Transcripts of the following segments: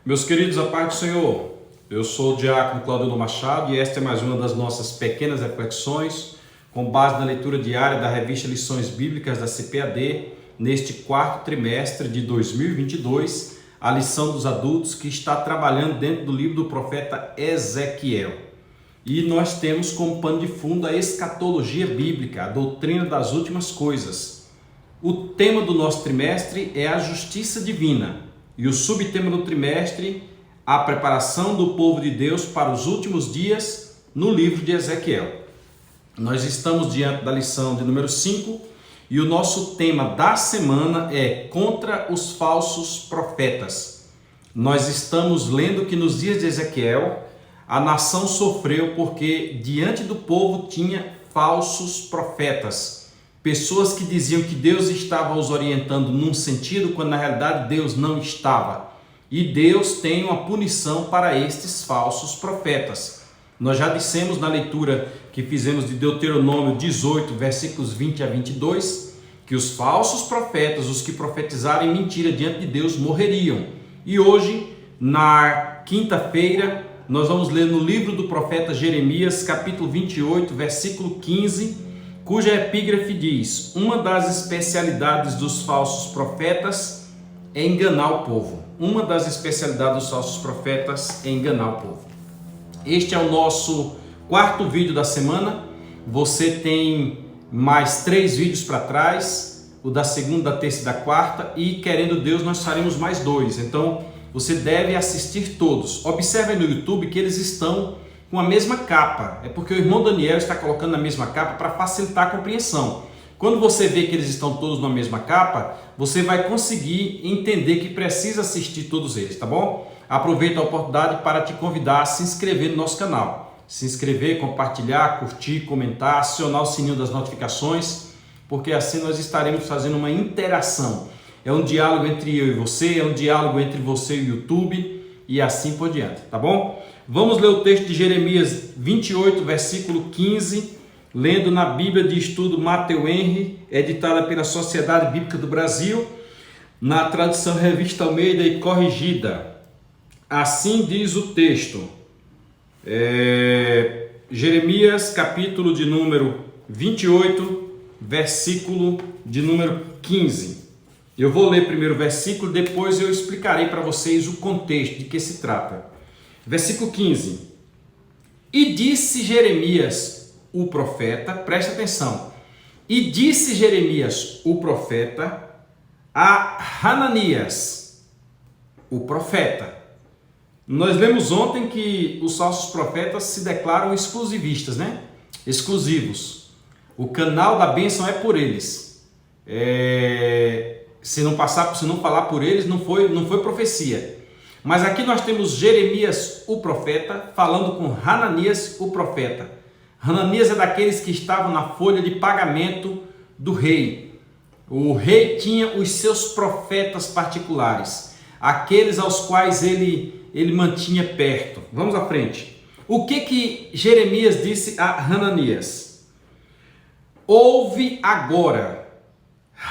Meus queridos, a paz do Senhor. Eu sou o diácono Claudino Machado e esta é mais uma das nossas pequenas reflexões com base na leitura diária da revista Lições Bíblicas da CPAD neste quarto trimestre de 2022, a lição dos adultos que está trabalhando dentro do livro do profeta Ezequiel. E nós temos como pano de fundo a escatologia bíblica, a doutrina das últimas coisas. O tema do nosso trimestre é a justiça divina. E o subtema do trimestre, a preparação do povo de Deus para os últimos dias no livro de Ezequiel. Nós estamos diante da lição de número 5 e o nosso tema da semana é contra os falsos profetas. Nós estamos lendo que nos dias de Ezequiel a nação sofreu porque diante do povo tinha falsos profetas. Pessoas que diziam que Deus estava os orientando num sentido, quando na realidade Deus não estava. E Deus tem uma punição para estes falsos profetas. Nós já dissemos na leitura que fizemos de Deuteronômio 18, versículos 20 a 22, que os falsos profetas, os que profetizarem mentira diante de Deus, morreriam. E hoje, na quinta-feira, nós vamos ler no livro do profeta Jeremias, capítulo 28, versículo 15, cuja epígrafe diz: uma das especialidades dos falsos profetas é enganar o povo. Uma das especialidades dos falsos profetas é enganar o povo. Este é o nosso quarto vídeo da semana. Você tem mais 3 vídeos para trás, o da segunda, da terça e da quarta, e querendo Deus nós faremos mais 2. Então você deve assistir todos. Observe no YouTube que eles estão com a mesma capa, é porque o irmão Daniel está colocando na mesma capa para facilitar a compreensão. Quando você vê que eles estão todos na mesma capa, você vai conseguir entender que precisa assistir todos eles, tá bom? Aproveito a oportunidade para te convidar a se inscrever no nosso canal. Se inscrever, compartilhar, curtir, comentar, acionar o sininho das notificações, porque assim nós estaremos fazendo uma interação. É um diálogo entre eu e você, é um diálogo entre você e o YouTube e assim por diante, tá bom? Vamos ler o texto de Jeremias 28, versículo 15, lendo na Bíblia de Estudo Mateu Henry, editada pela Sociedade Bíblica do Brasil, na tradução Revista Almeida e corrigida. Assim diz o texto, Jeremias, capítulo de número 28, versículo de número 15. Eu vou ler primeiro o versículo, depois eu explicarei para vocês o contexto de que se trata. Versículo 15. E disse Jeremias, o profeta, preste atenção, e disse Jeremias, o profeta, a Hananias, o profeta. Nós lemos ontem que os falsos profetas se declaram exclusivistas, né? Exclusivos. O canal da bênção é por eles. Se não falar por eles, não foi profecia. Mas aqui nós temos Jeremias, o profeta, falando com Hananias, o profeta. Hananias é daqueles que estavam na folha de pagamento do rei. O rei tinha os seus profetas particulares, aqueles aos quais ele mantinha perto. Vamos à frente. O que Jeremias disse a Hananias? Ouve agora,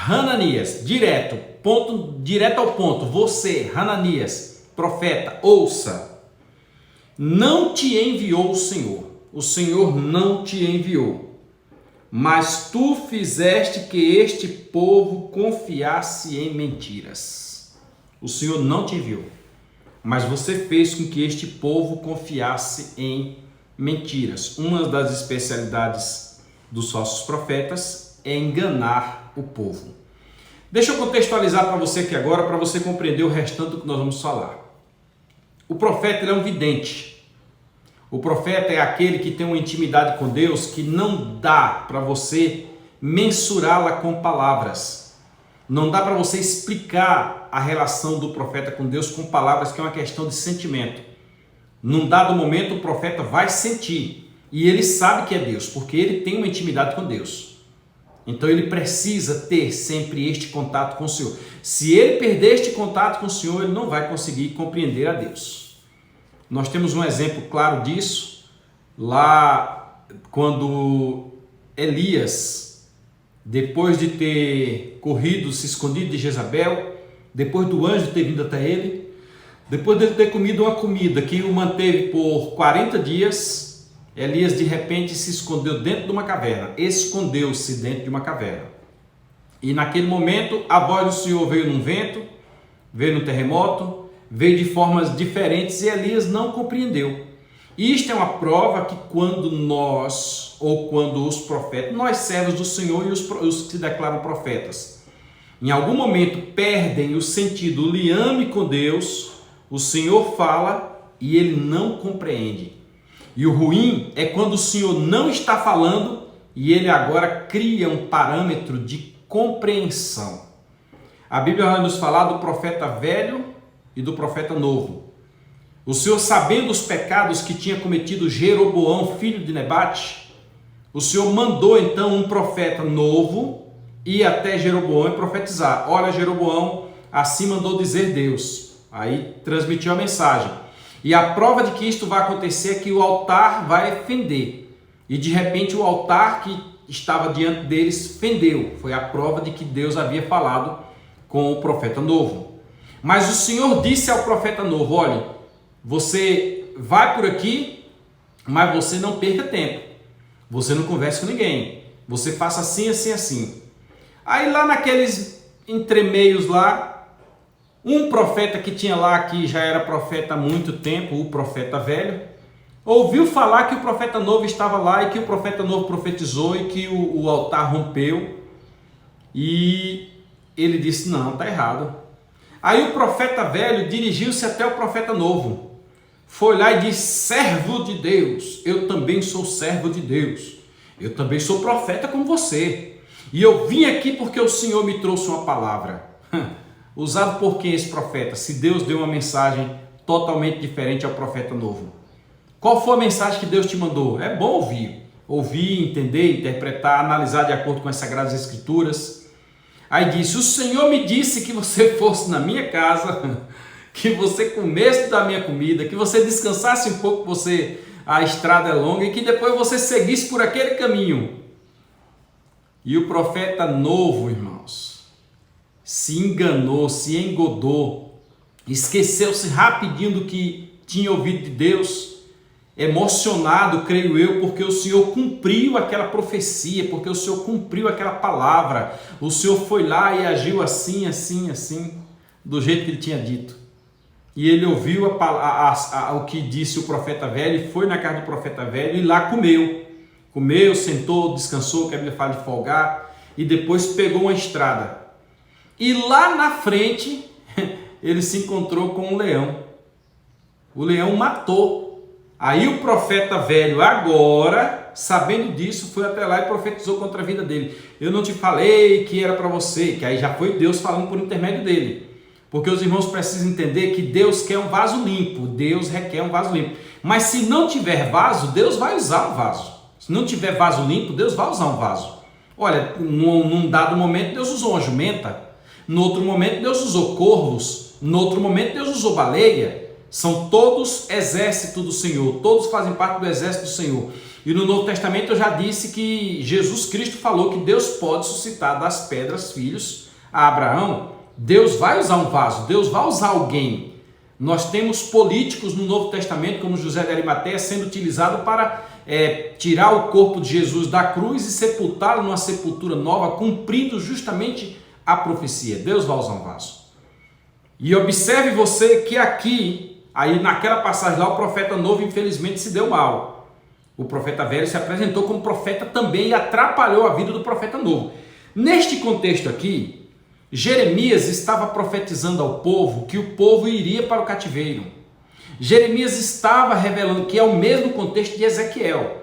Hananias, direto ao ponto, você, Hananias, profeta, ouça, não te enviou o Senhor não te enviou, mas tu fizeste que este povo confiasse em mentiras. O Senhor não te enviou, mas você fez com que este povo confiasse em mentiras. Uma das especialidades dos falsos profetas é enganar o povo. Deixa eu contextualizar para você aqui agora, para você compreender o restante do que nós vamos falar. O profeta ele é um vidente. O profeta é aquele que tem uma intimidade com Deus que não dá para você mensurá-la com palavras. Não dá para você explicar a relação do profeta com Deus com palavras, que é uma questão de sentimento. Num dado momento o profeta vai sentir e ele sabe que é Deus, porque ele tem uma intimidade com Deus. Então ele precisa ter sempre este contato com o Senhor. Se ele perder este contato com o Senhor, ele não vai conseguir compreender a Deus. Nós temos um exemplo claro disso, lá quando Elias, depois de ter corrido, se escondido de Jezabel, depois do anjo ter vindo até ele, Depois dele ter comido uma comida que o manteve por 40 dias, Elias de repente se escondeu dentro de uma caverna. Escondeu-se dentro de uma caverna. E naquele momento a voz do Senhor veio num vento, veio no terremoto, veio de formas diferentes e Elias não compreendeu. E isto é uma prova que quando nós, ou quando os profetas, nós servos do Senhor e os que se declaram profetas, em algum momento perdem o sentido, o liame com Deus, o Senhor fala e ele não compreende. E o ruim é quando o Senhor não está falando e ele agora cria um parâmetro de compreensão. A Bíblia vai nos falar do profeta velho e do profeta novo. O Senhor, sabendo os pecados que tinha cometido Jeroboão, filho de Nebate, o Senhor mandou então um profeta novo ir até Jeroboão e profetizar. Olha, Jeroboão, assim mandou dizer Deus. Aí transmitiu a mensagem. E a prova de que isto vai acontecer é que o altar vai fender. E de repente o altar que estava diante deles fendeu. Foi a prova de que Deus havia falado com o profeta novo. Mas o Senhor disse ao profeta novo: olha, você vai por aqui, mas você não perca tempo. Você não converse com ninguém. Você faça assim, assim, assim. Aí lá naqueles entremeios lá, um profeta que tinha lá, que já era profeta há muito tempo, o profeta velho, ouviu falar que o profeta novo estava lá e que o profeta novo profetizou e que o altar rompeu. E ele disse: não, está errado. Aí o profeta velho dirigiu-se até o profeta novo. Foi lá e disse: servo de Deus, eu também sou servo de Deus. Eu também sou profeta como você. E eu vim aqui porque o Senhor me trouxe uma palavra. Usado por quem esse profeta? Se Deus deu uma mensagem totalmente diferente ao profeta novo. Qual foi a mensagem que Deus te mandou? É bom ouvir. Ouvir, entender, interpretar, analisar de acordo com as Sagradas Escrituras. Aí disse: o Senhor me disse que você fosse na minha casa, que você comesse da minha comida, que você descansasse um pouco, a estrada é longa, e que depois você seguisse por aquele caminho. E o profeta novo, irmãos, se enganou, se engodou, esqueceu-se rapidinho do que tinha ouvido de Deus, emocionado, creio eu, porque o Senhor cumpriu aquela profecia, porque o Senhor cumpriu aquela palavra. O Senhor foi lá e agiu assim, assim, assim, do jeito que ele tinha dito. E ele ouviu o que disse o profeta velho e foi na casa do profeta velho e lá comeu. Comeu, sentou, descansou, que a Bíblia fala de folgar, e depois pegou uma estrada. E lá na frente, ele se encontrou com um leão. O leão matou. Aí o profeta velho, agora, sabendo disso, foi até lá e profetizou contra a vida dele. Eu não te falei que era para você, que aí já foi Deus falando por intermédio dele. Porque os irmãos precisam entender que Deus quer um vaso limpo, Deus requer um vaso limpo. Mas se não tiver vaso, Deus vai usar o vaso. Se não tiver vaso limpo, Deus vai usar um vaso. Olha, num dado momento Deus usou uma jumenta, no outro momento Deus usou corvos, no outro momento Deus usou baleia. São todos exército do Senhor, todos fazem parte do exército do Senhor. E no Novo Testamento eu já disse que Jesus Cristo falou que Deus pode suscitar das pedras filhos a Abraão. Deus vai usar um vaso, Deus vai usar alguém. Nós temos políticos no Novo Testamento, como José de Arimateia, sendo utilizado para tirar o corpo de Jesus da cruz e sepultá-lo numa sepultura nova, cumprindo justamente a profecia. Deus vai usar um vaso. E observe você que aqui, aí naquela passagem lá, o profeta novo infelizmente se deu mal. O profeta velho se apresentou como profeta também e atrapalhou a vida do profeta novo. Neste contexto aqui, Jeremias estava profetizando ao povo que o povo iria para o cativeiro. Jeremias estava revelando, que é o mesmo contexto de Ezequiel.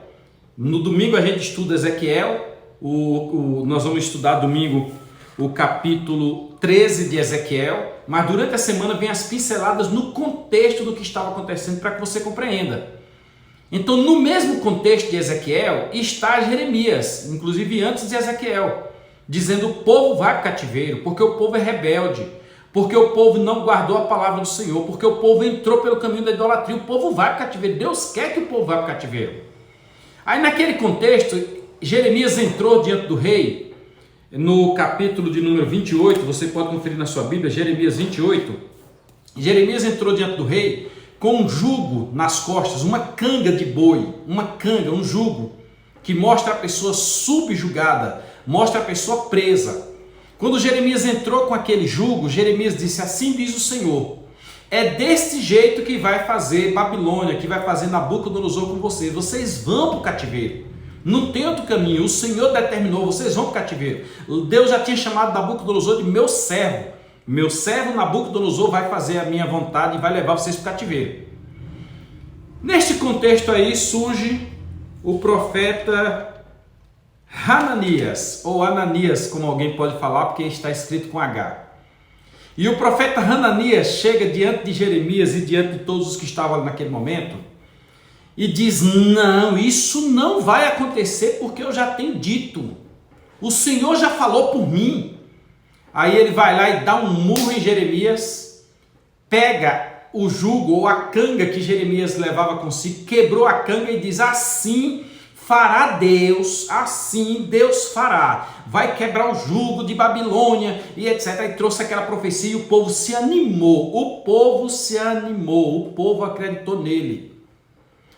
No domingo a gente estuda Ezequiel, nós vamos estudar domingo o capítulo 13 de Ezequiel, mas durante a semana vem as pinceladas no contexto do que estava acontecendo para que você compreenda. Então, no mesmo contexto de Ezequiel está Jeremias, inclusive antes de Ezequiel, dizendo: o povo vai para o cativeiro, porque o povo é rebelde, porque o povo não guardou a palavra do Senhor, porque o povo entrou pelo caminho da idolatria, o povo vai para o cativeiro, Deus quer que o povo vá para o cativeiro. Aí naquele contexto, Jeremias entrou diante do rei, no capítulo de número 28, você pode conferir na sua Bíblia, Jeremias 28, Jeremias entrou diante do rei com um jugo nas costas, uma canga de boi, um jugo, que mostra a pessoa subjugada, mostra a pessoa presa. Quando Jeremias entrou com aquele jugo, Jeremias disse: assim diz o Senhor, é deste jeito que vai fazer Babilônia, que vai fazer Nabucodonosor com vocês. Vocês vão para o cativeiro. Não tem outro caminho. O Senhor determinou, vocês vão para o cativeiro. Deus já tinha chamado Nabucodonosor de meu servo. Meu servo Nabucodonosor vai fazer a minha vontade e vai levar vocês para o cativeiro. Neste contexto aí surge o profeta Hananias, ou Ananias, como alguém pode falar, porque está escrito com H. E o profeta Hananias chega diante de Jeremias e diante de todos os que estavam ali naquele momento e diz: não, isso não vai acontecer porque eu já tenho dito. O Senhor já falou por mim. Aí ele vai lá e dá um murro em Jeremias, pega o jugo ou a canga que Jeremias levava consigo, quebrou a canga e diz: assim fará Deus, assim Deus fará, vai quebrar o jugo de Babilônia e etc. E trouxe aquela profecia e o povo se animou, o povo acreditou nele.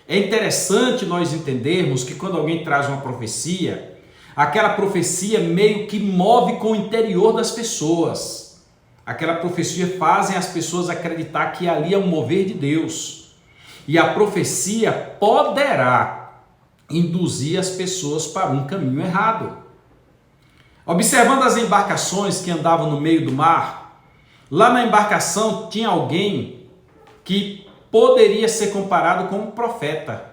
É interessante nós entendermos que quando alguém traz uma profecia, aquela profecia meio que move com o interior das pessoas. Aquela profecia fazem as pessoas acreditar que ali é um mover de Deus. E a profecia poderá induzir as pessoas para um caminho errado. Observando as embarcações que andavam no meio do mar, lá na embarcação tinha alguém que poderia ser comparado com um profeta.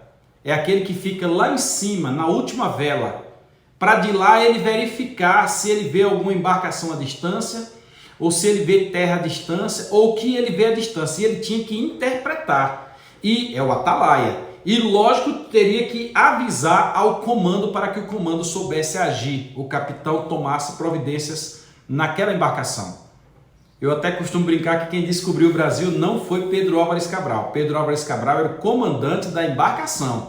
É aquele que fica lá em cima, na última vela, para de lá ele verificar se ele vê alguma embarcação à distância, ou se ele vê terra à distância, ou o que ele vê à distância. E ele tinha que interpretar. E é o atalaia. E lógico, teria que avisar ao comando para que o comando soubesse agir, o capitão tomasse providências naquela embarcação. Eu até costumo brincar que quem descobriu o Brasil não foi Pedro Álvares Cabral. Pedro Álvares Cabral era o comandante da embarcação,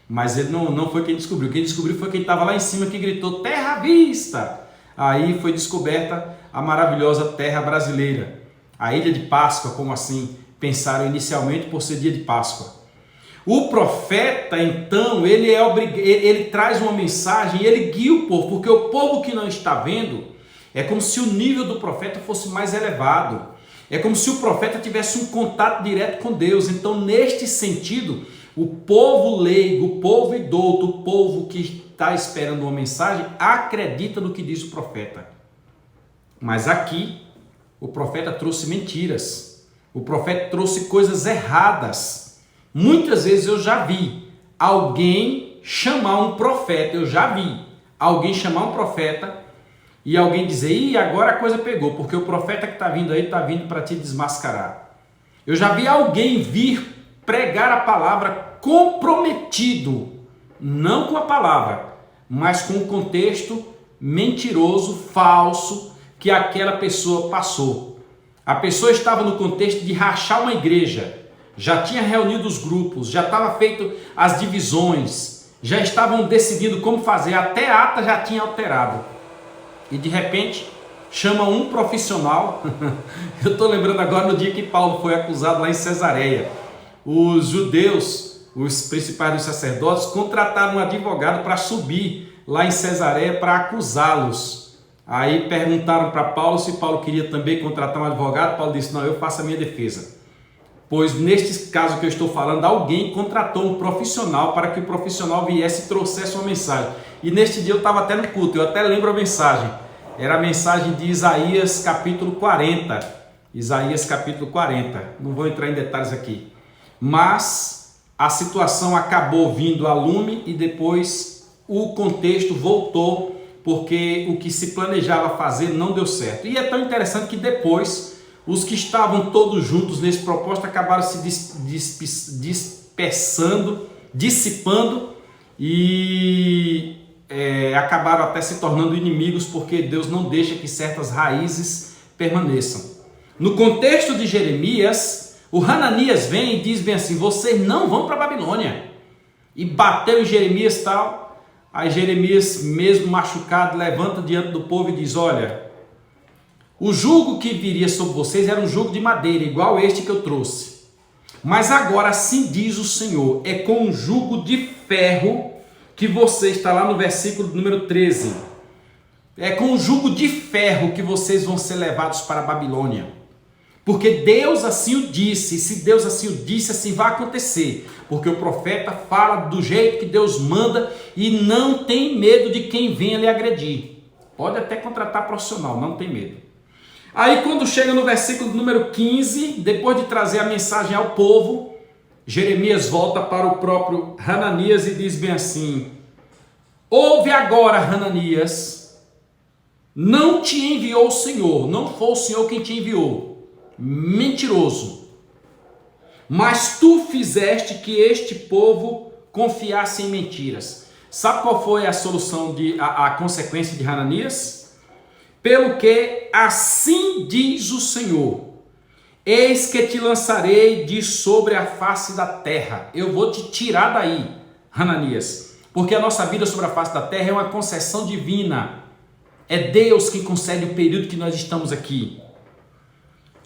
mas ele não foi quem descobriu. Quem descobriu foi quem estava lá em cima que gritou: terra à vista! Aí foi descoberta a maravilhosa terra brasileira, a Ilha de Páscoa, como assim pensaram inicialmente por ser dia de Páscoa. O profeta, então, ele traz uma mensagem e ele guia o povo, porque o povo que não está vendo, é como se o nível do profeta fosse mais elevado, é como se o profeta tivesse um contato direto com Deus. Então, neste sentido, o povo leigo, o povo idouto, o povo que está esperando uma mensagem, acredita no que diz o profeta. Mas aqui, o profeta trouxe mentiras, o profeta trouxe coisas erradas. Muitas vezes eu já vi alguém chamar um profeta, e alguém dizer: ih, agora a coisa pegou, porque o profeta que está vindo aí está vindo para te desmascarar. Eu já vi alguém vir pregar a palavra comprometido, não com a palavra, mas com o contexto mentiroso, falso, que aquela pessoa passou. A pessoa estava no contexto de rachar uma igreja, já tinha reunido os grupos, já estava feito as divisões, já estavam decidindo como fazer, até a ata já tinha alterado. E de repente chama um profissional. Eu estou lembrando agora no dia que Paulo foi acusado lá em Cesareia. Os judeus, os principais dos sacerdotes, contrataram um advogado para subir lá em Cesareia para acusá-los. Aí perguntaram para Paulo se Paulo queria também contratar um advogado. Paulo disse: não, eu faço a minha defesa. Pois neste caso que eu estou falando, alguém contratou um profissional para que o profissional viesse e trouxesse uma mensagem. E neste dia eu estava até no culto, eu até lembro a mensagem. Era a mensagem de Isaías capítulo 40. Isaías capítulo 40. Não vou entrar em detalhes aqui. Mas a situação acabou vindo a lume e depois o contexto voltou, porque o que se planejava fazer não deu certo. E é tão interessante que depois os que estavam todos juntos nesse propósito acabaram se dispersando, dissipando e acabaram até se tornando inimigos, porque Deus não deixa que certas raízes permaneçam. No contexto de Jeremias, o Hananias vem e diz bem assim: vocês não vão para a Babilônia. E bateu em Jeremias tal. Aí Jeremias, mesmo machucado, levanta diante do povo e diz: olha, O jugo que viria sobre vocês era um jugo de madeira, igual este que eu trouxe. Mas agora, assim diz o Senhor, é com um jugo de ferro que você está lá no versículo número 13. É com um jugo de ferro que vocês vão ser levados para a Babilônia. Porque Deus assim o disse, e se Deus assim o disse, assim vai acontecer. Porque o profeta fala do jeito que Deus manda e não tem medo de quem venha lhe agredir. Pode até contratar profissional, não tem medo. Aí quando chega no versículo número 15, depois de trazer a mensagem ao povo, Jeremias volta para o próprio Hananias e diz bem assim: ouve agora, Hananias, não te enviou o Senhor, não foi o Senhor quem te enviou. Mentiroso, mas tu fizeste que este povo confiasse em mentiras. Sabe qual foi a solução, a consequência de Hananias? Pelo que assim diz o Senhor, eis que te lançarei de sobre a face da terra. Eu vou te tirar daí, Hananias, porque a nossa vida sobre a face da terra é uma concessão divina. É Deus que concede o período que nós estamos aqui.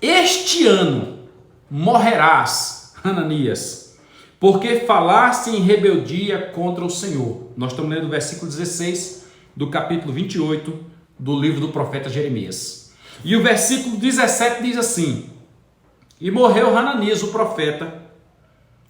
Este ano morrerás, Hananias, porque falaste em rebeldia contra o Senhor. Nós estamos lendo o versículo 16 do capítulo 28 do livro do profeta Jeremias. E o versículo 17 diz assim: e morreu Hananias, o profeta,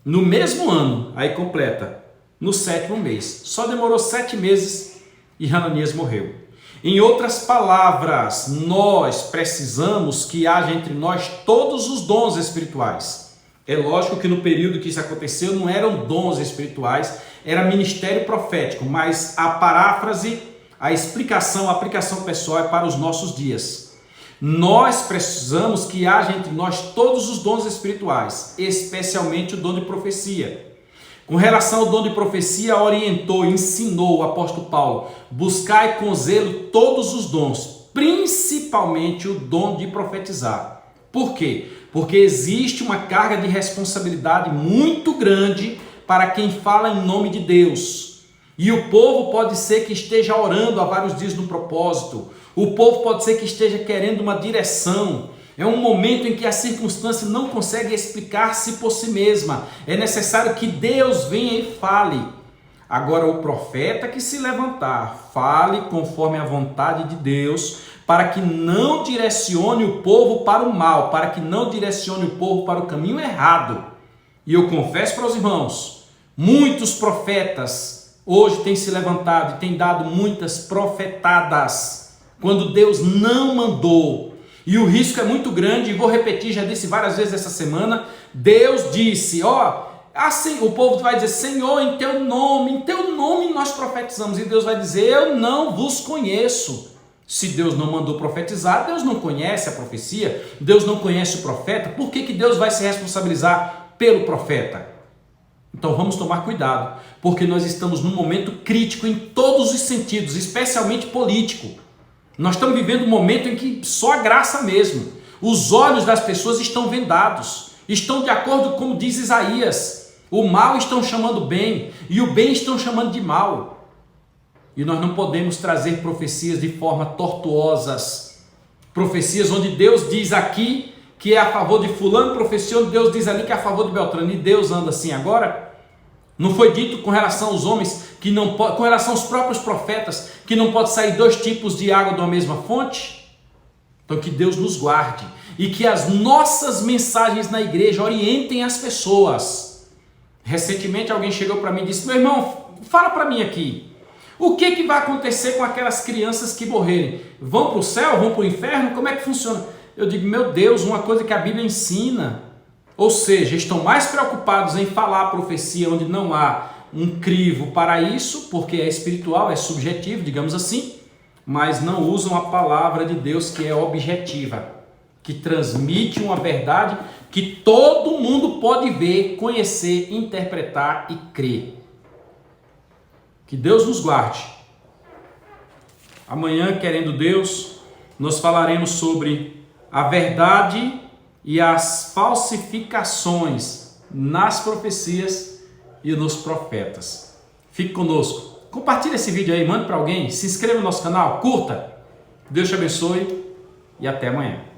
no mesmo ano, aí completa, no 7º mês. Só demorou 7 meses e Hananias morreu. Em outras palavras, nós precisamos que haja entre nós todos os dons espirituais. É lógico que no período que isso aconteceu não eram dons espirituais, era ministério profético, mas a paráfrase, a explicação, a aplicação pessoal é para os nossos dias. Nós precisamos que haja entre nós todos os dons espirituais, especialmente o dom de profecia. Com relação ao dom de profecia, orientou, ensinou o apóstolo Paulo: buscai com zelo todos os dons, principalmente o dom de profetizar. Por quê? Porque existe uma carga de responsabilidade muito grande para quem fala em nome de Deus. E o povo pode ser que esteja orando há vários dias no propósito. O povo pode ser que esteja querendo uma direção. É um momento em que a circunstância não consegue explicar-se por si mesma. É necessário que Deus venha e fale. Agora o profeta que se levantar, fale conforme a vontade de Deus, para que não direcione o povo para o mal, para que não direcione o povo para o caminho errado. E eu confesso para os irmãos, muitos profetas hoje têm se levantado e têm dado muitas profetadas, quando Deus não mandou. E o risco é muito grande, e vou repetir, já disse várias vezes essa semana, Deus disse, assim, o povo vai dizer, Senhor, em teu nome nós profetizamos, e Deus vai dizer, eu não vos conheço. Se Deus não mandou profetizar, Deus não conhece a profecia, Deus não conhece o profeta, por que Deus vai se responsabilizar pelo profeta? Então vamos tomar cuidado, porque nós estamos num momento crítico em todos os sentidos, especialmente político. Nós estamos vivendo um momento em que só a graça mesmo. Os olhos das pessoas estão vendados, estão de acordo com como diz Isaías. O mal estão chamando bem e o bem estão chamando de mal. E nós não podemos trazer profecias de forma tortuosas. Profecias onde Deus diz aqui que é a favor de fulano, profecia onde Deus diz ali que é a favor de Beltrano. E Deus anda assim agora? Não foi dito com relação aos homens, que não pode, com relação aos próprios profetas, que não pode sair 2 tipos de água de uma mesma fonte? Então que Deus nos guarde e que as nossas mensagens na igreja orientem as pessoas. Recentemente alguém chegou para mim e disse, meu irmão, fala para mim aqui, o que vai acontecer com aquelas crianças que morrerem? Vão para o céu? Vão para o inferno? Como é que funciona? Eu digo, meu Deus, uma coisa que a Bíblia ensina. Ou seja, estão mais preocupados em falar a profecia onde não há um crivo para isso, porque é espiritual, é subjetivo, digamos assim, mas não usam a palavra de Deus que é objetiva, que transmite uma verdade que todo mundo pode ver, conhecer, interpretar e crer. Que Deus nos guarde. Amanhã, querendo Deus, nós falaremos sobre a verdade e as falsificações nas profecias e nos profetas. Fique conosco. Compartilhe esse vídeo aí, mande para alguém, se inscreva no nosso canal, curta. Deus te abençoe. e até amanhã.